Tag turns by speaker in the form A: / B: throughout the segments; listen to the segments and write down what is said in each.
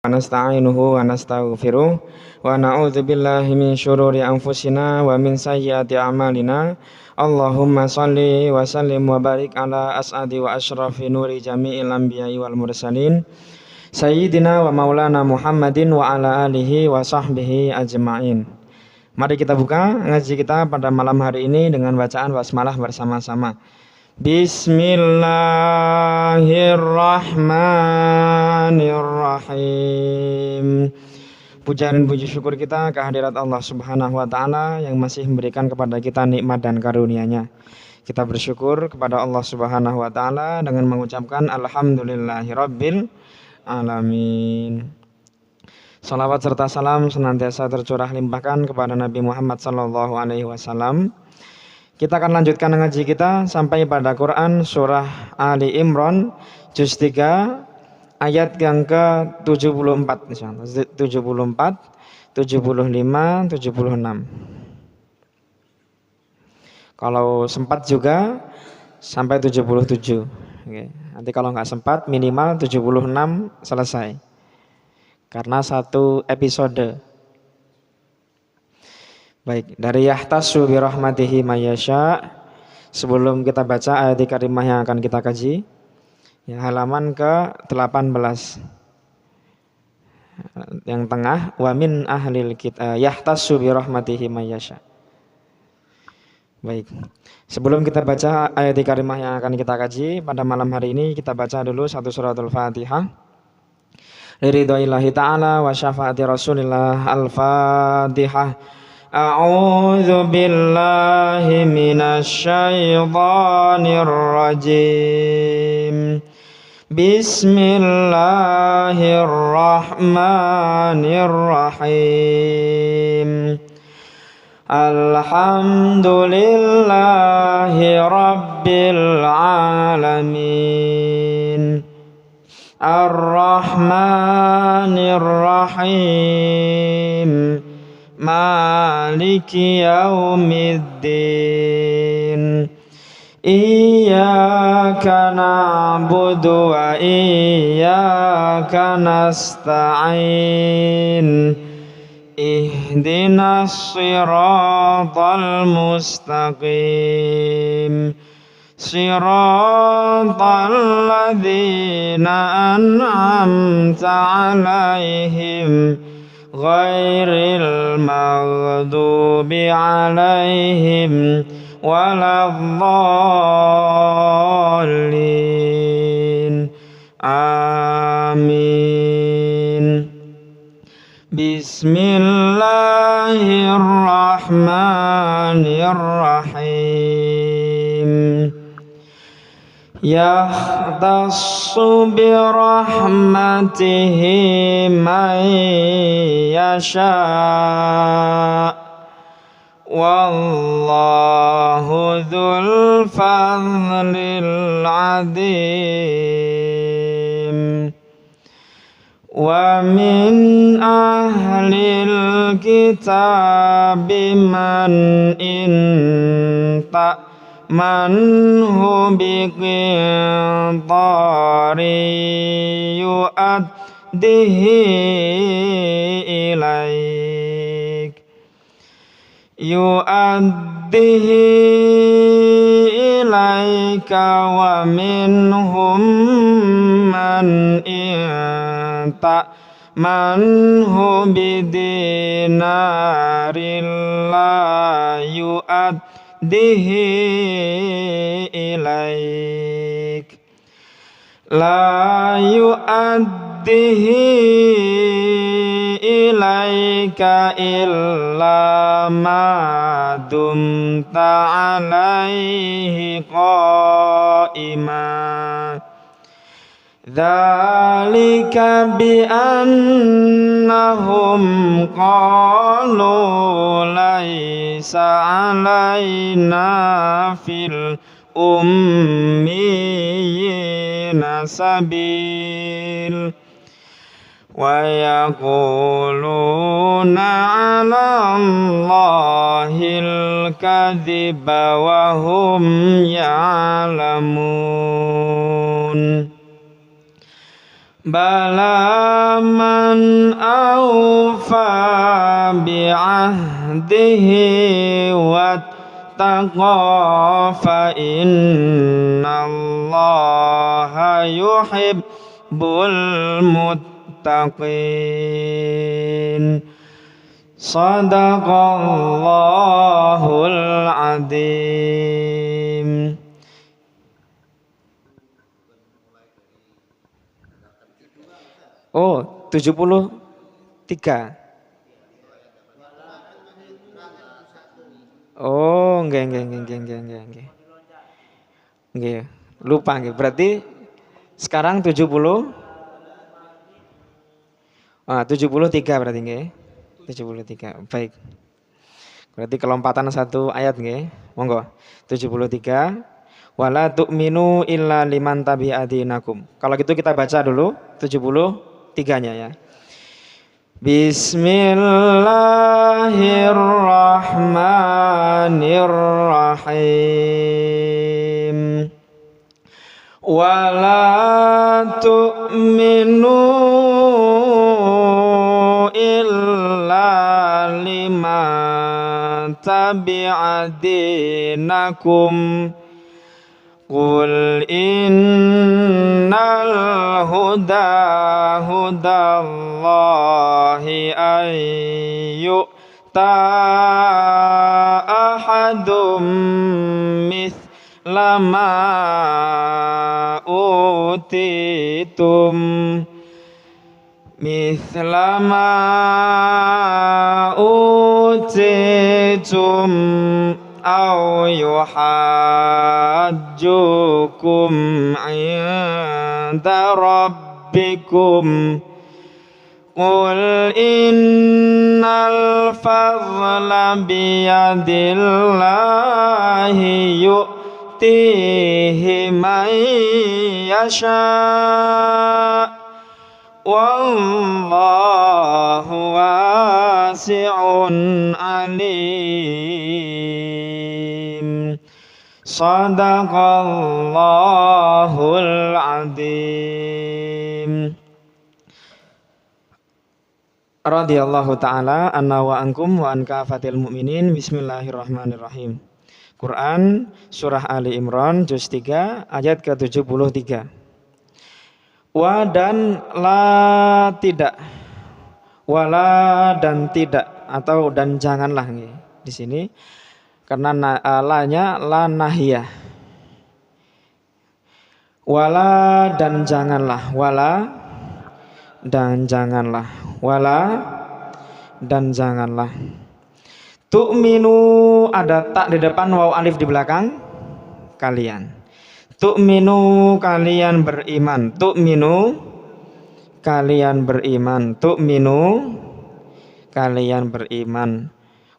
A: Nasta'inuhu wa nastaghfiruh wa na'udzu billahi min syururi anfusina wa min sayyiati a'malina. Allahumma shalli wa sallim wa barik ala as'adi wa asrafi nuri jami'il anbiya'i wal mursalin sayyidina wa maulana Muhammadin wa ala alihi wa sahbihi ajma'in. Mari kita buka ngaji kita pada malam hari ini dengan bacaan basmalah bersama-sama. Bismillahirrahmanirrahim. Puja dan puji syukur kita kehadirat Allah Subhanahu wa taala yang masih memberikan kepada kita nikmat dan karunia-Nya. Kita bersyukur kepada Allah Subhanahu wa taala dengan mengucapkan alhamdulillahirabbil alamin. Salawat serta salam senantiasa tercurah limpahkan kepada Nabi Muhammad sallallahu alaihi wasallam. Kita akan lanjutkan ngaji kita sampai pada Quran surah Ali Imran juz 3 ayat yang ke-74 insyaallah. 74, 75, 76. Kalau sempat juga sampai 77. Oke. Nanti kalau nggak sempat minimal 76 selesai. Karena satu episode. Baik, dari yahtassu bi rahmatihi mayyasha. Sebelum kita baca ayat karimah yang akan kita kaji, ya, halaman ke-18. Yang tengah, wa min ahlil kitab yahtassu bi rahmatihi mayyasha. Baik. Sebelum kita baca ayat karimah yang akan kita kaji pada malam hari ini, kita baca dulu satu suratul Fatihah. Liridhoillahi ta'ala wa syafaati Rasulillah. Al-Fatihah. A'udzu billahi minasy syaithanir rajim. Bismillahirrahmanirrahim. Alhamdulillahi rabbil alamin. Ar-Rahmanir Rahim. Maliki yaumiddin. Iyyaka na'budu wa iyyaka nasta'in. Ihdinas siratal mustaqim. Siratal ladzina an'amta 'alaihim ghairil maghdubi 'alaihim waladdallin. Amin. Bismillahirrahmanirrahim. Yahtassu bi rahmatihi man yasha. Wallahu dzul fadlil adzim. Wa min ahlil kitabi man manhu biqintari yu'addihi ilaika wa minhum man manhu bidinarin la yu'addihi ilaik la yu'addihi ilaika illa ma dumta alaihi qa'ima. Dzalika bi annahum qalu laisa alaina fil ummiyina sabil wa yaquluna 'ala Allahil kadziba wa hum ya'lamun. bala man awfa bi'ahdihi wattaqa fa innallaha yuhibbul muttaqin. Sadaqallahul adzim. Oh, 73. Oh, nggih. Nggih, lupa nggih. Berarti sekarang 70. 73 berarti nggih. 73. Baik. Berarti kelompatan satu ayat nggih. Monggo. 73. Wala tu'minu illa liman tabi'a dinakum. Kalau gitu kita baca dulu 73-nya ya. Bismillahirrahmanirrahim. Wala tu'minu illa liman tabi'a dinakum. Qul innal huda hudallahi ayyu'ta ahadum mithlama utitum aw yuhajjukum 'inda rabbikum. Qul innal fadla biyadillahi yu'tihi man yasha' wallahu wasi'un alim. Sadaqallahul adzim. Radhiyallahu ta'ala anna wa ankum wa an kafatil mu'minin. Bismillahirrahmanirrahim. Quran surah Ali Imran juz 3 ayat ke-73. Wa dan la tidak, wala dan tidak, atau dan janganlah nih di sini karena lanya la nahiyah. Wala dan janganlah, wala dan janganlah, wala dan janganlah. Tu'minu ada tak di depan, waw alif di belakang kalian. Tu'minu kalian beriman, tu'minu kalian beriman, tu'minu kalian beriman.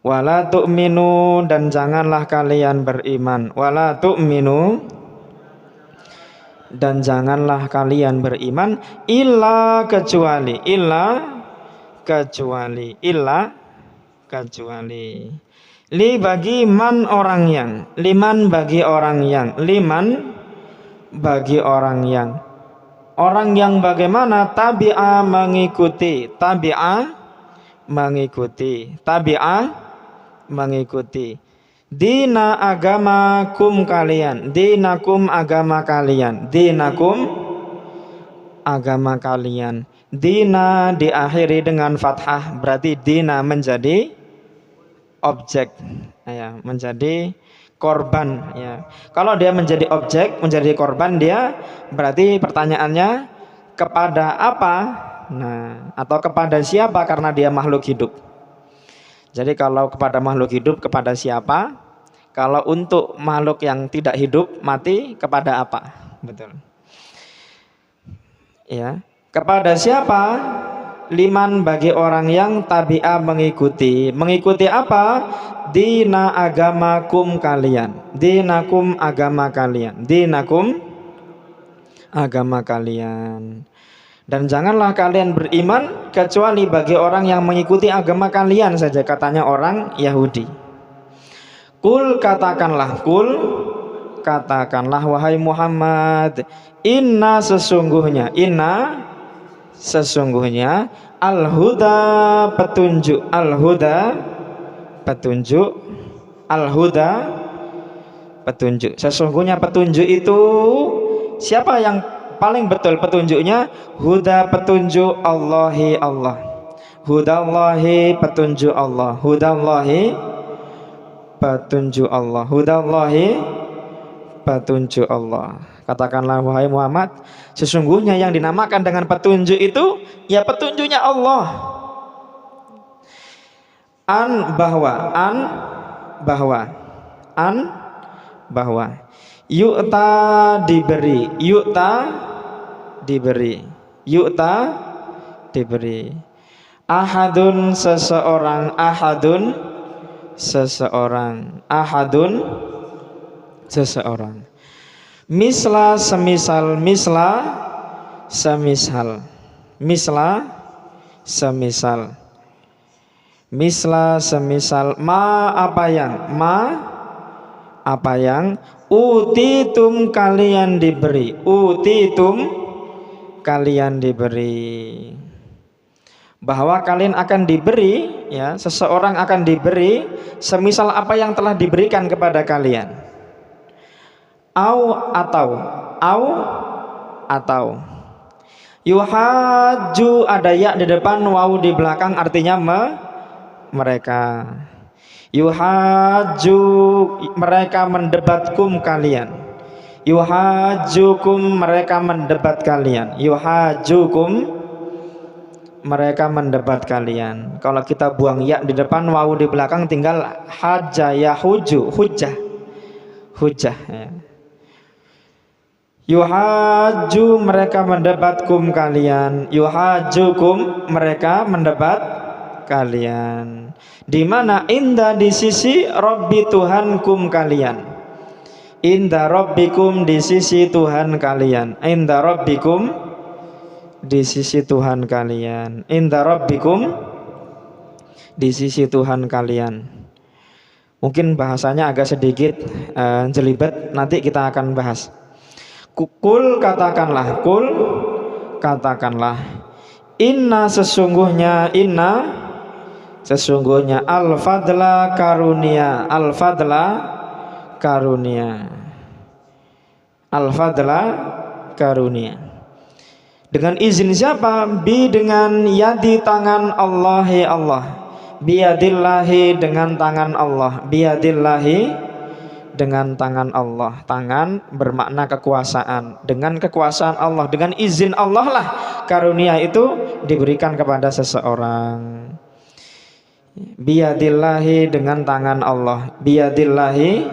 A: Wala tu'minu dan janganlah kalian beriman, wala tu'minu dan janganlah kalian beriman illa kecuali, li bagi man orang yang, liman bagi orang yang, liman bagi orang yang, orang yang bagaimana? Tabi'a mengikuti, tabi'a mengikuti, tabi'a mengikuti dina agamakum kalian, dinakum agama kalian, dinakum agama kalian. Dina diakhiri dengan fathah, berarti dina menjadi objek ya, menjadi korban ya. Kalau dia menjadi objek, menjadi korban, dia berarti pertanyaannya kepada apa? Nah, atau kepada siapa, karena dia makhluk hidup. Jadi kalau kepada makhluk hidup, kepada siapa? Kalau untuk makhluk yang tidak hidup, mati, kepada apa? Betul. Ya, kepada siapa? Liman bagi orang yang tabi'a mengikuti. Mengikuti apa? Dina agamakum kalian. Dinakum agama kalian. Dinakum agama kalian. Dan janganlah kalian beriman kecuali bagi orang yang mengikuti agama kalian saja, katanya orang Yahudi. Kul katakanlah, kul katakanlah wahai Muhammad, inna sesungguhnya, inna sesungguhnya al-huda petunjuk, al-huda petunjuk, al-huda petunjuk. Sesungguhnya petunjuk itu siapa yang paling betul petunjuknya? Huda petunjuk Allahi Allah. Hudallahi petunjuk Allah. Hudallahi petunjuk Allah. Hudallahi petunjuk Allah. Katakanlah wahai Muhammad, sesungguhnya yang dinamakan dengan petunjuk itu ya petunjuknya Allah. Bahwa yu'ta diberi, yu'ta diberi, yu'ta diberi. Ahadun seseorang, ahadun seseorang, ahadun seseorang. Misla semisal, misla semisal, misla semisal, misla semisal. Ma apa yang, ma apa yang, utitum kalian diberi, utitum kalian diberi. Bahwa kalian akan diberi, ya, seseorang akan diberi semisal apa yang telah diberikan kepada kalian. Atau yuhaju ada ya di depan, waw di belakang, artinya mereka. Yuhaju mereka mendebatkum kalian. Yuhajukum mereka mendebat kalian. Yuhajukum mereka mendebat kalian. Kalau kita buang ya di depan, wawu di belakang, tinggal haja yahuju, hujjah, hujjah ya. Yuhaju mereka mendebatkum kalian. Yuhajukum mereka mendebat kalian. Di mana? Inda di sisi Rabbi Tuhankum kalian. Inda Rabbikum di sisi Tuhan kalian. Inda Rabbikum di sisi Tuhan kalian. Inda Rabbikum di sisi Tuhan kalian. Mungkin bahasanya agak sedikit jelibet, nanti kita akan bahas. Kul katakanlah, kul katakanlah, inna sesungguhnya, inna sesungguhnya al-fadla karunia, al-fadla karunia, al-fadla karunia. Dengan izin siapa? Bi dengan yadi tangan Allah, Allah. Biyadillahi dengan tangan Allah. Biyadillahi dengan tangan Allah. Tangan bermakna kekuasaan. Dengan kekuasaan Allah, dengan izin Allah lah karunia itu diberikan kepada seseorang. Biyadillahi dengan tangan Allah. Biyadillahi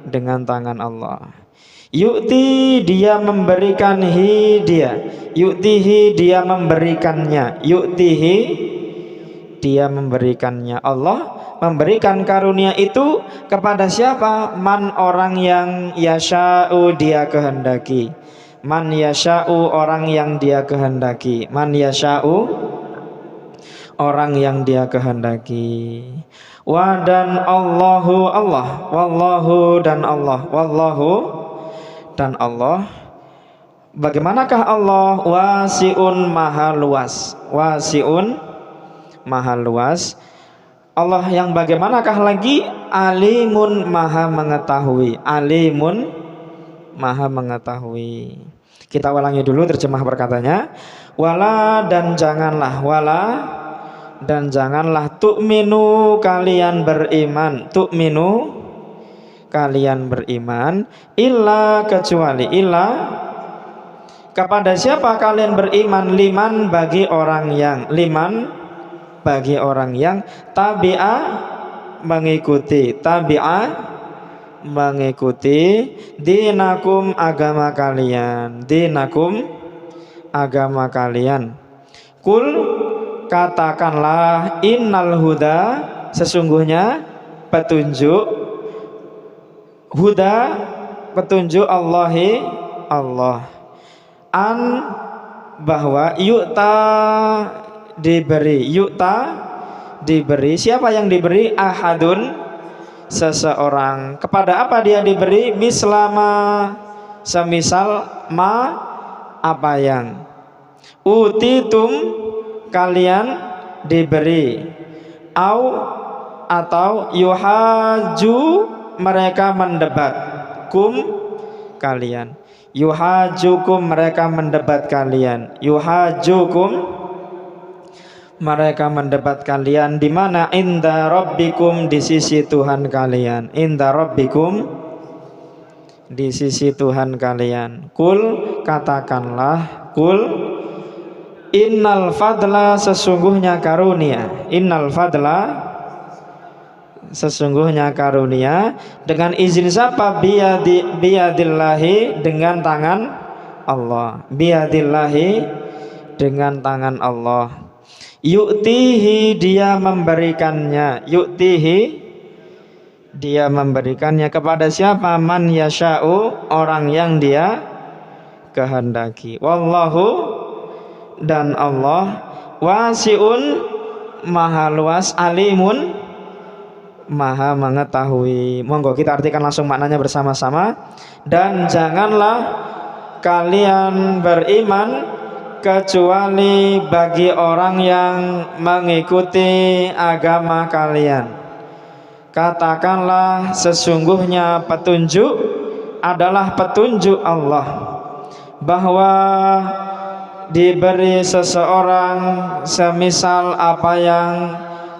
A: dengan tangan Allah. Yu'ti dia memberikan, hi dia, yu'tihi dia memberikannya, yu'tihi dia memberikannya. Allah memberikan karunia itu kepada siapa? Man orang yang yasha'u dia kehendaki. Man yasha'u orang yang dia kehendaki. Man yasha'u orang yang dia kehendaki. Wa dan Allahu Allah, wallahu dan Allah, wallahu dan Allah. Bagaimanakah Allah? Wasi'un maha luas. Wasi'un maha luas. Allah yang bagaimanakah lagi? Alimun maha mengetahui. Alimun maha mengetahui. Kita ulangi dulu terjemah perkataannya. Wala dan janganlah, wala dan janganlah, tu'minu kalian beriman, tu'minu kalian beriman, illa kecuali, illa kepada siapa kalian beriman? Liman bagi orang yang, liman bagi orang yang tabi'a mengikuti, tabi'a mengikuti dinakum agama kalian, dinakum agama kalian. Kul katakanlah, innal huda sesungguhnya petunjuk, huda petunjuk Allahi Allah, an bahwa yu'ta diberi, yu'ta diberi. Siapa yang diberi? Ahadun seseorang. Kepada apa dia diberi? Mislama semisal, ma apa yang, utitum kalian diberi, atau yuhaju mereka mendebat, kum kalian, yuhajukum mereka mendebat kalian, yuhajukum mereka mendebat kalian di mana? Inda rabbikum di sisi Tuhan kalian, inda rabbikum di sisi Tuhan kalian. Kul katakanlah, kul innal fadla sesungguhnya karunia, innal fadla sesungguhnya karunia dengan izin siapa? Biyadillahi dengan tangan Allah, biyadillahi dengan tangan Allah. Yu'tihi dia memberikannya, yu'tihi dia memberikannya kepada siapa? Man yasha'u orang yang dia kehendaki. Wallahu dan Allah wasi'un maha luas, alimun maha mengetahui. Monggo kita artikan langsung maknanya bersama-sama. Dan janganlah kalian beriman kecuali bagi orang yang mengikuti agama kalian. Katakanlah sesungguhnya petunjuk adalah petunjuk Allah, bahwa diberi seseorang semisal apa yang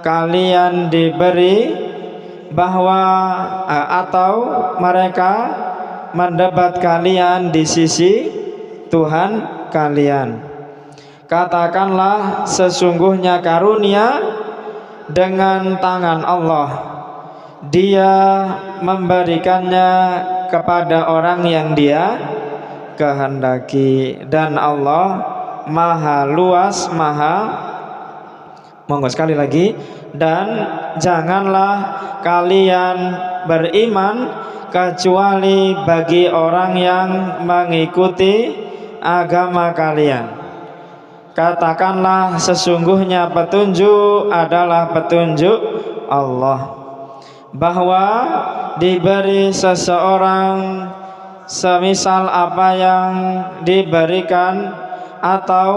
A: kalian diberi, bahwa atau mereka mendebat kalian di sisi Tuhan kalian. Katakanlah sesungguhnya karunia dengan tangan Allah, dia memberikannya kepada orang yang dia kehendaki, dan Allah maha luas maha. Monggo sekali lagi. Dan janganlah kalian beriman kecuali bagi orang yang mengikuti agama kalian. Katakanlah sesungguhnya petunjuk adalah petunjuk Allah, bahwa diberi seseorang semisal apa yang diberikan, atau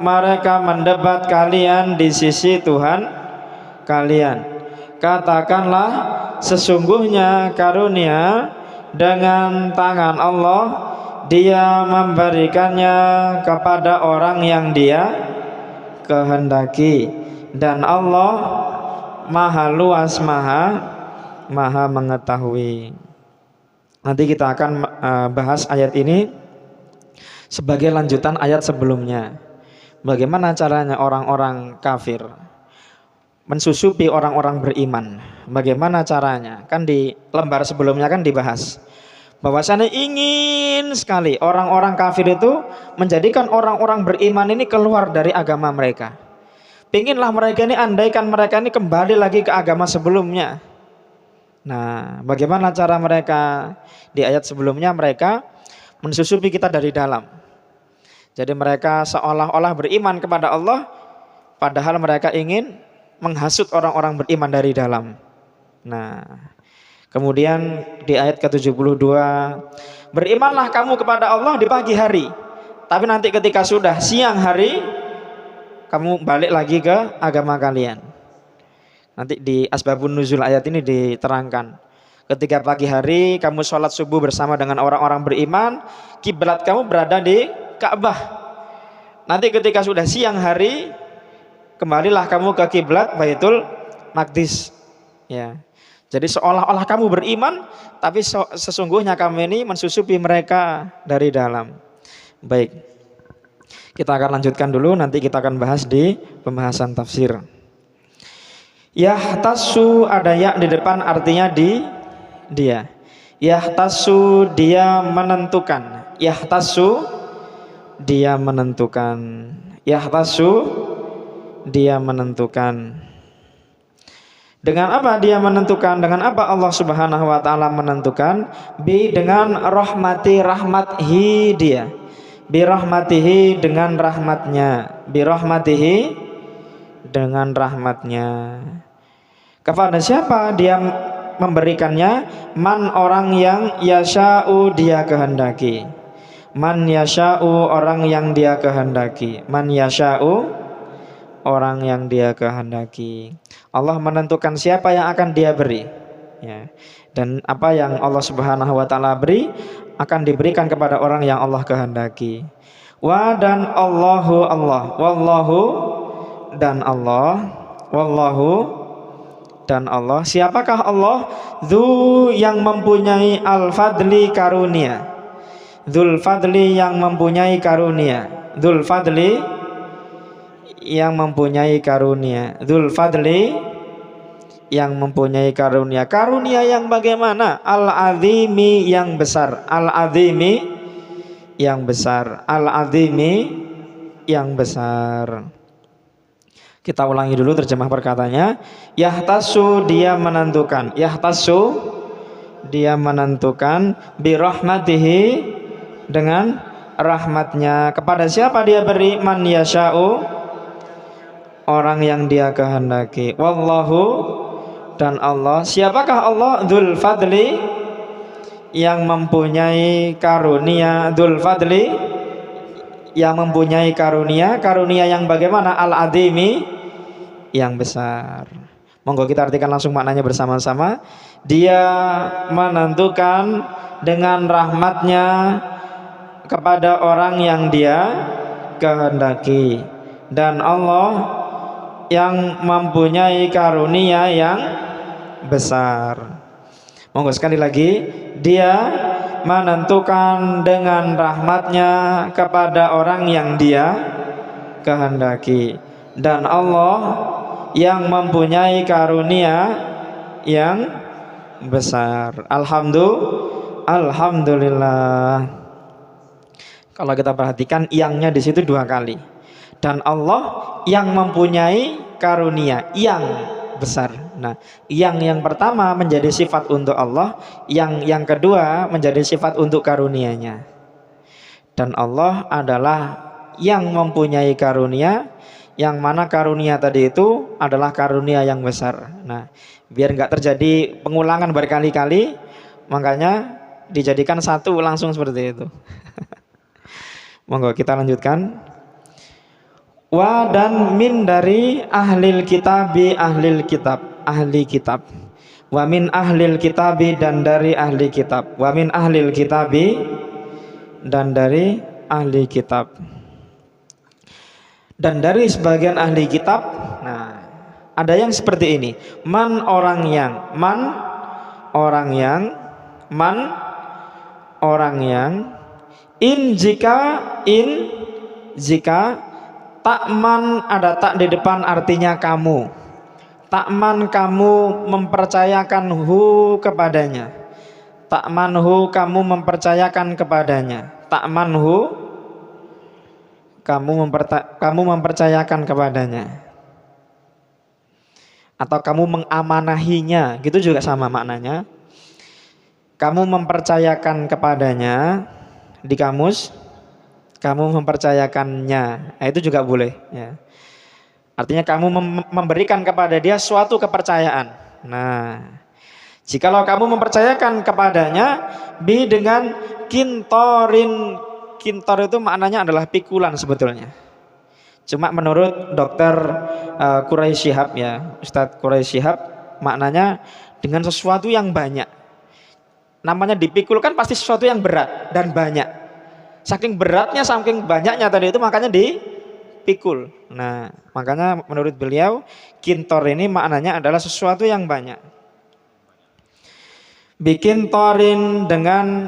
A: mereka mendebat kalian di sisi Tuhan kalian. Katakanlah sesungguhnya karunia dengan tangan Allah, dia memberikannya kepada orang yang dia kehendaki, dan Allah maha luas maha mengetahui. Nanti kita akan bahas ayat ini sebagai lanjutan ayat sebelumnya. Bagaimana caranya orang-orang kafir mensusupi orang-orang beriman? Bagaimana caranya? Kan di lembar sebelumnya kan dibahas bahwasanya ingin sekali orang-orang kafir itu menjadikan orang-orang beriman ini keluar dari agama mereka. Pinginlah mereka ini, andaikan mereka ini kembali lagi ke agama sebelumnya. Nah, bagaimana cara mereka? Di ayat sebelumnya mereka mensusupi kita dari dalam. Jadi mereka seolah-olah beriman kepada Allah, padahal mereka ingin menghasut orang-orang beriman dari dalam. Nah, kemudian di ayat ke-72, berimanlah kamu kepada Allah di pagi hari, tapi nanti ketika sudah siang hari, kamu balik lagi ke agama kalian. Nanti di asbabun nuzul ayat ini diterangkan. Ketika pagi hari kamu sholat subuh bersama dengan orang-orang beriman, kiblat kamu berada di Ka'bah. Nanti ketika sudah siang hari, kembalilah kamu ke kiblat Baitul Maqdis. Ya. Jadi seolah-olah kamu beriman, tapi sesungguhnya kamu ini mensusupi mereka dari dalam. Baik, kita akan lanjutkan dulu, nanti kita akan bahas di pembahasan tafsir. Yahtassu ada ya di depan, artinya dia. Yahtassu dia menentukan. Yahtassu dia menentukan. Yahtassu dia menentukan. Dengan apa dia menentukan? Dengan apa Allah Subhanahu wa taala menentukan? Dengan rahmatihi dia. Bi rahmatihi dengan rahmatnya. Bi rahmatihi dengan rahmatnya. Kepada siapa dia memberikannya? Man orang yang yasha'u dia kehendaki. Man yasha'u, orang yang dia kehendaki. Man yasha'u, orang yang dia kehendaki. Allah menentukan siapa yang akan dia beri, ya. Dan apa yang Allah Subhanahu wa taala beri akan diberikan kepada orang yang Allah kehendaki. Wa dan Allahu Allah, wallahu dan Allah, wallahu dan Allah. Siapakah Allah? Dzu yang mempunyai al-fadli karunia. Dzul fadli yang mempunyai karunia. Dzul fadli yang mempunyai karunia. Dzul fadli yang mempunyai karunia. Karunia yang bagaimana? Al-azimi yang besar. Al-azimi yang besar. Al-azimi yang besar. Kita ulangi dulu terjemah perkataannya. Yahtasu, dia menentukan. Yahtasu, dia menentukan. Birahmatihi, dengan rahmatnya. Kepada siapa dia beri? Man yasha'u, orang yang dia kehendaki. Wallahu, dan Allah. Siapakah Allah? Dzul fadli, yang mempunyai karunia. Dzul fadli, yang mempunyai karunia. Karunia yang bagaimana? Al-azimi, yang besar. Monggo kita artikan langsung maknanya bersama-sama. Dia menentukan dengan rahmatnya kepada orang yang dia kehendaki. Dan Allah yang mempunyai karunia yang besar. Monggo sekali lagi. Dia menentukan dengan rahmatnya kepada orang yang dia kehendaki. Dan Allah yang mempunyai karunia yang besar. Alhamdulillah. Kalau kita perhatikan yangnya di situ 2 kali. Dan Allah yang mempunyai karunia yang besar. Nah, yang pertama menjadi sifat untuk Allah, yang kedua menjadi sifat untuk karunia-Nya. Dan Allah adalah yang mempunyai karunia, yang mana karunia tadi itu adalah karunia yang besar. Nah, biar nggak terjadi pengulangan berkali-kali, makanya dijadikan satu langsung seperti itu. Monggo kita lanjutkan. Wa dan min dari ahlil kitabi, ahlil kitab, ahli kitab. Wa min ahlil kitabi, dan dari ahli kitab. Wa min ahlil kitabi, dan dari ahli kitab. Dan dari sebagian ahli kitab. Nah, ada yang seperti ini. Man orang yang, man orang yang, man orang yang. In jika takman, ada tak di depan, artinya kamu. Takman, kamu mempercayakan hu kepadanya. Takman hu, kamu mempercayakan kepadanya. Takman hu, kamu mempercayakan kepadanya. Atau kamu mengamanahinya, gitu juga sama maknanya. Kamu mempercayakan kepadanya. Di kamus kamu mempercayakannya, nah, itu juga boleh, ya. Artinya kamu memberikan kepada dia suatu kepercayaan. Nah, jikalau kamu mempercayakan kepadanya dengan kintorin. Kintor itu maknanya adalah pikulan sebetulnya. Cuma menurut Dr. Quraisy Shihab, ya, Ustadz Quraisy Shihab, maknanya dengan sesuatu yang banyak. Namanya dipikul kan pasti sesuatu yang berat dan banyak. Saking beratnya, saking banyaknya tadi itu makanya dipikul. Nah, makanya menurut beliau kintor ini maknanya adalah sesuatu yang banyak. Bikin torin, dengan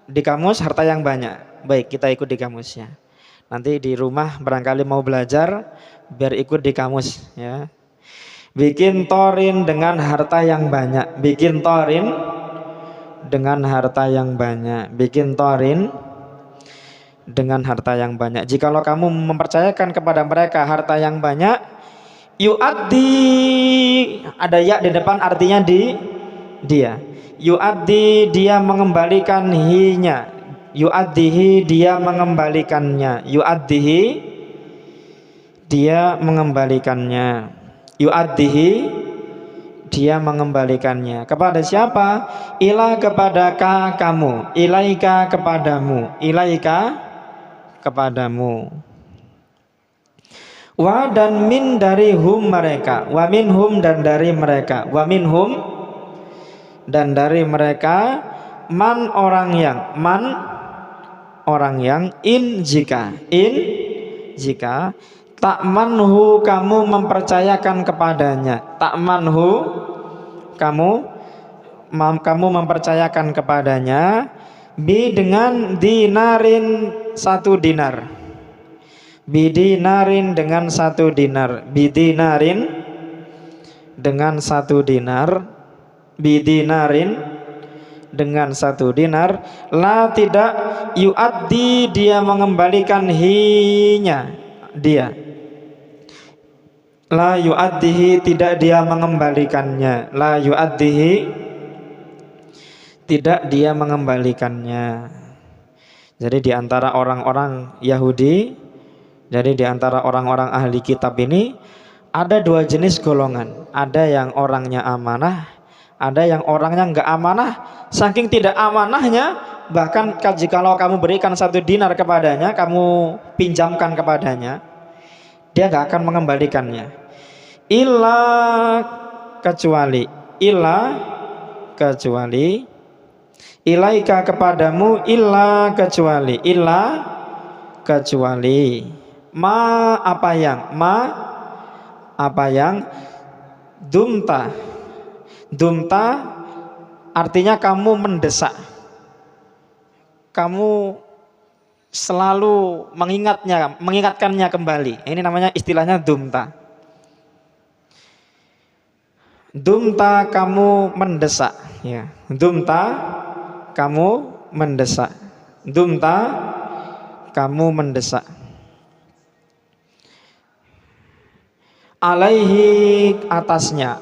A: di kamus harta yang banyak. Baik, kita ikut di kamusnya. Nanti di rumah barangkali mau belajar, biar ikut di kamus, ya. Bikin torin, dengan harta yang banyak. Bikin torin, dengan harta yang banyak. Bikin torin, dengan harta yang banyak. Jikalau kamu mempercayakan kepada mereka harta yang banyak, yu'addi, ada ya di depan, artinya dia. Yu'addi, dia mengembalikan hinya. Yu'addihi, dia mengembalikannya. Yu'addihi, dia mengembalikannya. Yu'addihi, dia mengembalikannya. Kepada siapa? Ila kepada kamu, ilaika kepadamu, ilaika kepadamu. Wa dan min dari hum mereka, wa minhum dan dari mereka, wa minhum dan dari mereka, man orang yang in jika takmanhu kamu mempercayakan kepadanya, takmanhu kamu mempercayakan kepadanya, bi dengan dinarin 1 dinar, bidinarin dengan 1 dinar, bidinarin dengan 1 dinar, bidinarin dengan 1 dinar, la tidak yuaddi dia mengembalikan hinya, dia la yuaddihi tidak dia mengembalikannya, la yuaddihi tidak dia mengembalikannya. Jadi di antara orang-orang Yahudi, jadi di antara orang-orang ahli kitab ini ada 2 jenis golongan. Ada yang orangnya amanah, ada yang orangnya enggak amanah. Saking tidak amanahnya, bahkan jikalau kamu berikan 1 dinar kepadanya, kamu pinjamkan kepadanya, dia enggak akan mengembalikannya. Illa kecuali ilaika kepadamu, illa kecuali ma apa yang dumta artinya kamu mendesak, kamu selalu mengingatkannya kembali. Ini namanya istilahnya dumta kamu mendesak, ya. Dumta kamu mendesak. Alaihi atasnya,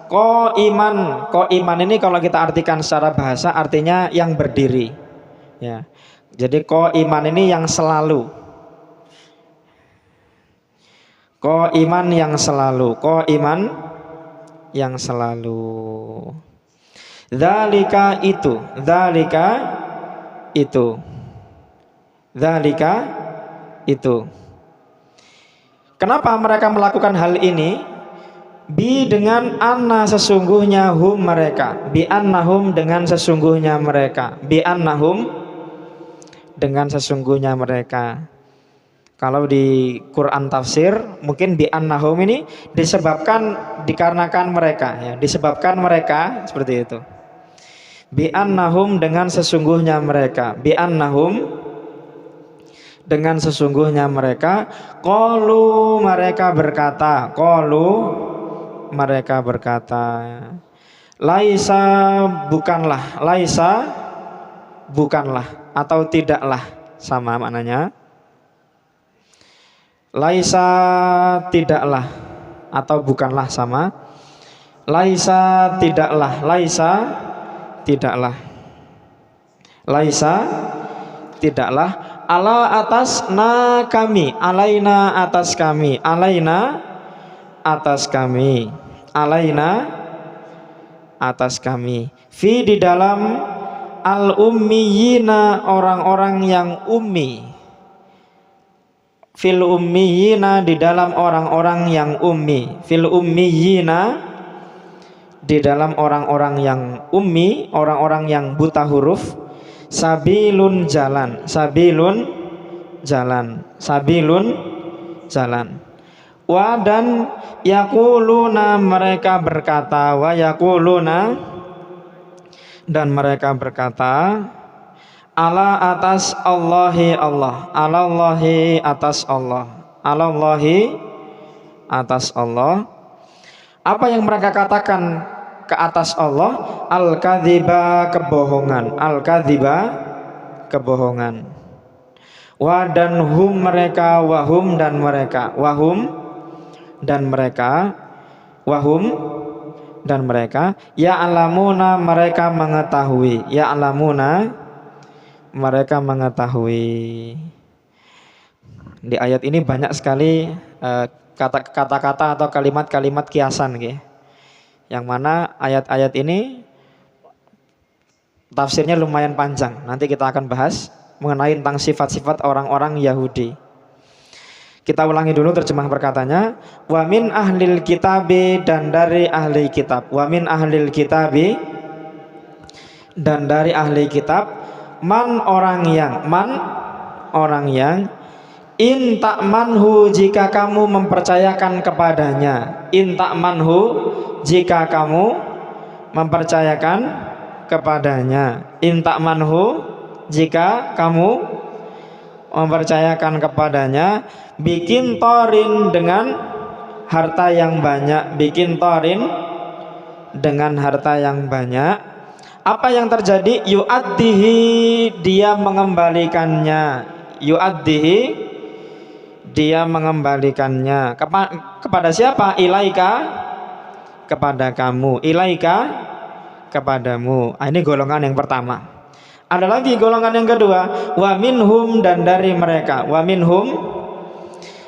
A: Qaiman ini kalau kita artikan secara bahasa artinya yang berdiri, ya. Jadi qaiman ini yang selalu, qaiman yang selalu. Dzalika itu. Kenapa mereka melakukan hal ini? Bi dengan anna sesungguhnya hum mereka, bi annahum dengan sesungguhnya mereka, bi annahum dengan sesungguhnya mereka. Kalau di Quran tafsir mungkin bi annahum ini dikarenakan mereka, ya, disebabkan mereka, seperti itu. Bi annahum dengan sesungguhnya mereka, bi annahum dengan sesungguhnya mereka, qalu mereka berkata, laisa bukanlah atau tidaklah, sama maknanya. Laisa tidaklah atau bukanlah sama. Laisa tidaklah ala atas na kami, alaina atas kami, alaina atas kami, fi di dalam al ummiyina orang-orang yang ummi, fil ummiyina di dalam orang-orang yang ummi, fil ummiyina di dalam orang-orang yang ummi, orang-orang yang buta huruf, sabilun jalan. Wa dan yaquluna mereka berkata, wa yaquluna dan mereka berkata, ala atas Allahi Allah, alallahi atas Allah, alallahi atas Allah. Apa yang mereka katakan ke atas Allah? Al-kadhiba kebohongan, al-kadhiba kebohongan. Wa dan hum mereka, wahum dan mereka, wahum dan mereka, wahum dan mereka, ya'lamuna mereka mengetahui, ya'lamuna mereka mengetahui. Di ayat ini banyak sekali kata-kata atau kalimat-kalimat kiasan, yang mana ayat-ayat ini tafsirnya lumayan panjang. Nanti kita akan bahas mengenai tentang sifat-sifat orang-orang Yahudi. Kita ulangi dulu terjemah perkatanya. Wa min ahlil kitabi, dan dari ahli kitab. Wa min ahlil kitabi, dan dari ahli kitab. Man orang yang in ta'manhu, jika kamu mempercayakan kepadanya. In ta'manhu, jika kamu mempercayakan kepadanya. In ta'manhu, jika kamu mempercayakan kepadanya. Bikin torin, dengan harta yang banyak. Bikin torin, dengan harta yang banyak. Apa yang terjadi? Yu'addihi, dia mengembalikannya. Yu'addihi, dia mengembalikannya. Kepada siapa? Ilaika, kepada kamu. Ilaika, kepadamu. Ini golongan yang pertama. Ada lagi golongan yang kedua. Wa minhum, dan dari mereka. Wa minhum,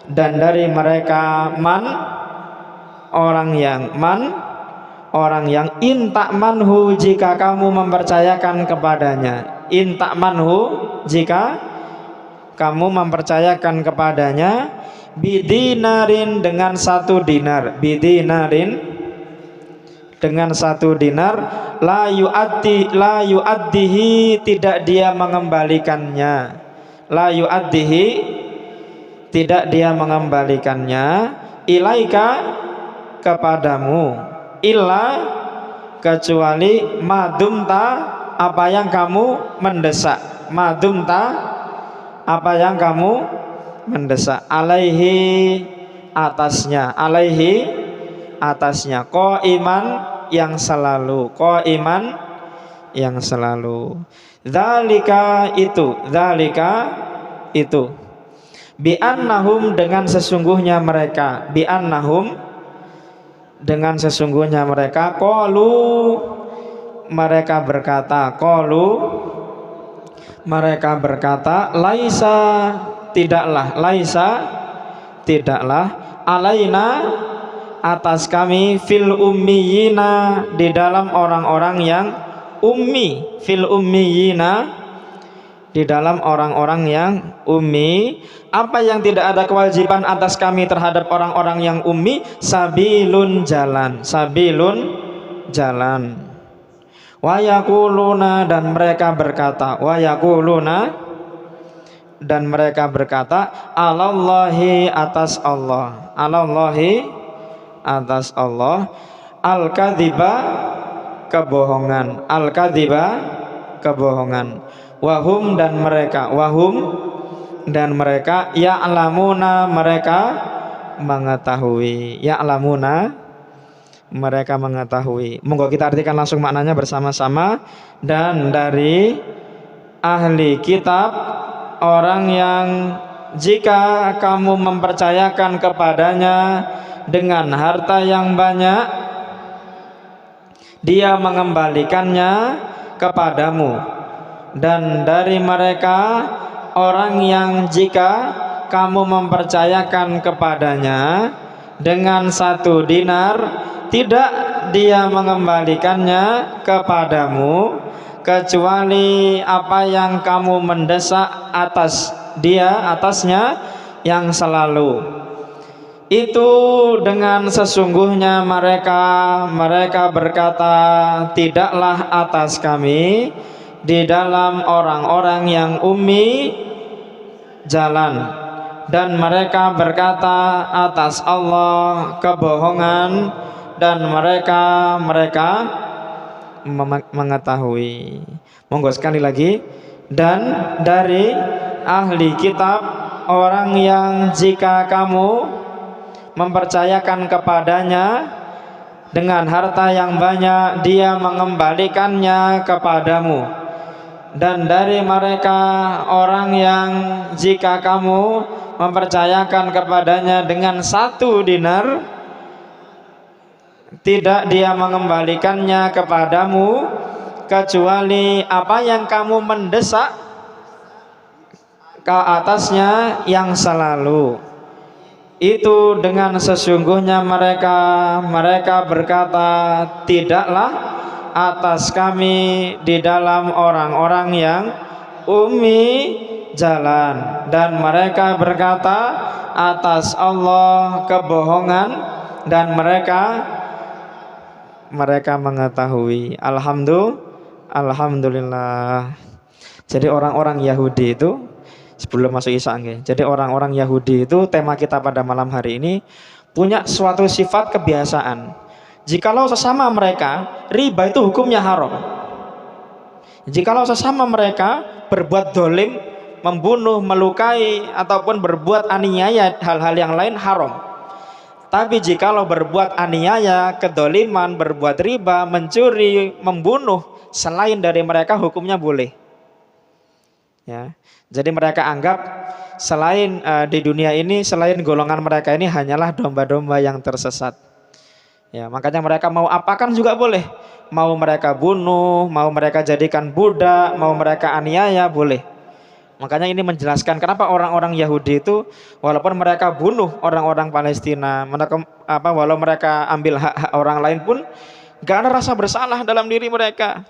A: dan dari mereka. Man orang yang in ta'manhu, jika kamu mempercayakan kepadanya. In ta'manhu, jika kamu mempercayakan kepadanya. Bidinarin, dengan 1 dinar. Bidinarin, dengan 1 dinar. La yu'addihi, tidak dia mengembalikannya. La yu'addihi, tidak dia mengembalikannya. Ilaika, kepadamu. Illa, kecuali madumta, apa yang kamu mendesak. Madumta, apa yang kamu mendesak. Alaihi, atasnya. Alaihi, atasnya. Qaiman, yang selalu. Qaiman, yang selalu. Dzalika, itu. Dzalika, itu. Bi'annahum, dengan sesungguhnya mereka. Bi'annahum, dengan sesungguhnya mereka. Qalu, mereka berkata. Qalu, mereka berkata. Laisa, tidaklah. Laisa, tidaklah. Alaina, atas kami. Fil ummiyina, di dalam orang-orang yang ummi. Fil ummiyina, di dalam orang-orang yang ummi. Apa yang tidak ada kewajiban atas kami terhadap orang-orang yang ummi? Sabilun, jalan. Sabilun, jalan. Wa yaquluna, dan mereka berkata. Wa yaquluna, dan mereka berkata. Alallahi, atas Allah. Alallahi, atas Allah. Al-kadhiba, kebohongan. Al-kadhiba, kebohongan. Wahum, dan mereka. Wahum, dan mereka. Ya'lamuna, mereka mengetahui. Ya'lamuna, mereka mengetahui. Monggo kita artikan langsung maknanya bersama-sama. Dan dari ahli kitab, orang yang jika kamu mempercayakan kepadanya dengan harta yang banyak, dia mengembalikannya kepadamu. Dan dari mereka orang yang jika kamu mempercayakan kepadanya dengan 1 dinar, tidak dia mengembalikannya kepadamu kecuali apa yang kamu mendesak atasnya yang selalu. Itu dengan sesungguhnya mereka berkata, tidaklah atas kami di dalam orang-orang yang ummi jalan. Dan mereka berkata atas Allah kebohongan. Dan mereka mengetahui. Monggo sekali lagi. Dan dari ahli kitab, orang yang jika kamu mempercayakan kepadanya dengan harta yang banyak, dia mengembalikannya kepadamu. Dan dari mereka orang yang jika kamu mempercayakan kepadanya dengan 1 dinar, tidak dia mengembalikannya kepadamu kecuali apa yang kamu mendesak ke atasnya yang selalu. Itu dengan sesungguhnya mereka berkata, tidaklah atas kami di dalam orang-orang yang ummi jalan, dan mereka berkata atas Allah kebohongan, dan mereka mengetahui. Alhamdulillah. Jadi orang-orang Yahudi itu sebelum masuk Isya, jadi orang-orang Yahudi itu tema kita pada malam hari ini punya suatu sifat kebiasaan. Jikalau sesama mereka riba itu hukumnya haram. Jikalau sesama mereka berbuat dolim, membunuh, melukai, ataupun berbuat aniaya, hal-hal yang lain haram. Tapi jikalau berbuat aniaya, kedoliman, berbuat riba, mencuri, membunuh selain dari mereka, hukumnya boleh. Ya, jadi mereka anggap selain di dunia ini, selain golongan mereka ini hanyalah domba-domba yang tersesat. Ya, makanya mereka mau apakan juga boleh. Mau mereka bunuh, mau mereka jadikan budak, mau mereka aniaya, boleh. Makanya ini menjelaskan kenapa orang-orang Yahudi itu walaupun mereka bunuh orang-orang Palestina, walau mereka ambil hak-hak orang lain pun gak ada rasa bersalah dalam diri mereka.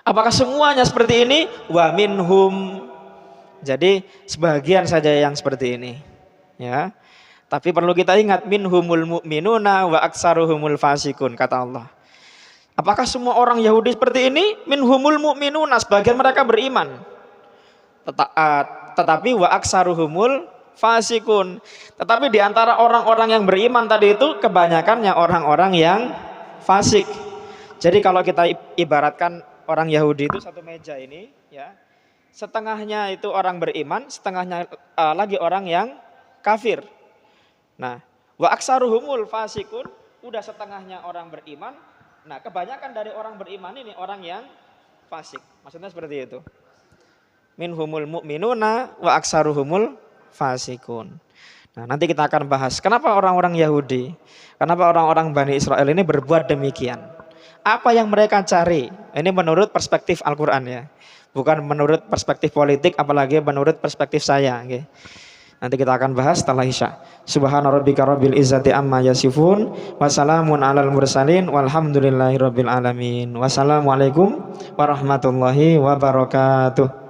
A: Apakah semuanya seperti ini? Wa minhum. Jadi sebagian saja yang seperti ini. Ya. Tapi perlu kita ingat, minhumul mu'minuna wa aksaruhumul fasikun, kata Allah. Apakah semua orang Yahudi seperti ini? Minhumul mu'minuna, sebagian mereka beriman. Tetapi wa aksaruhumul fasikun. Tetapi di antara orang-orang yang beriman tadi itu kebanyakannya orang-orang yang fasik. Jadi kalau kita ibaratkan orang Yahudi itu satu meja ini, ya, setengahnya itu orang beriman, setengahnya lagi orang yang kafir. Nah, wa aksaruhumul fasikun, udah setengahnya orang beriman. Nah, kebanyakan dari orang beriman ini orang yang fasik. Maksudnya seperti itu. Minhumul mu'minuna wa aksaruhumul fasikun. Nah, nanti kita akan bahas kenapa orang-orang Yahudi, kenapa orang-orang Bani Israel ini berbuat demikian. Apa yang mereka cari? Ini menurut perspektif Al-Qur'an, ya. Bukan menurut perspektif politik, apalagi menurut perspektif saya, okay. Nanti kita akan bahas setelah Isya. Subhana rabbika rabbil izzati amma yasifun, wassalamun alal mursalin, walhamdulillahi rabbil alamin. Wassalamualaikum warahmatullahi wabarakatuh.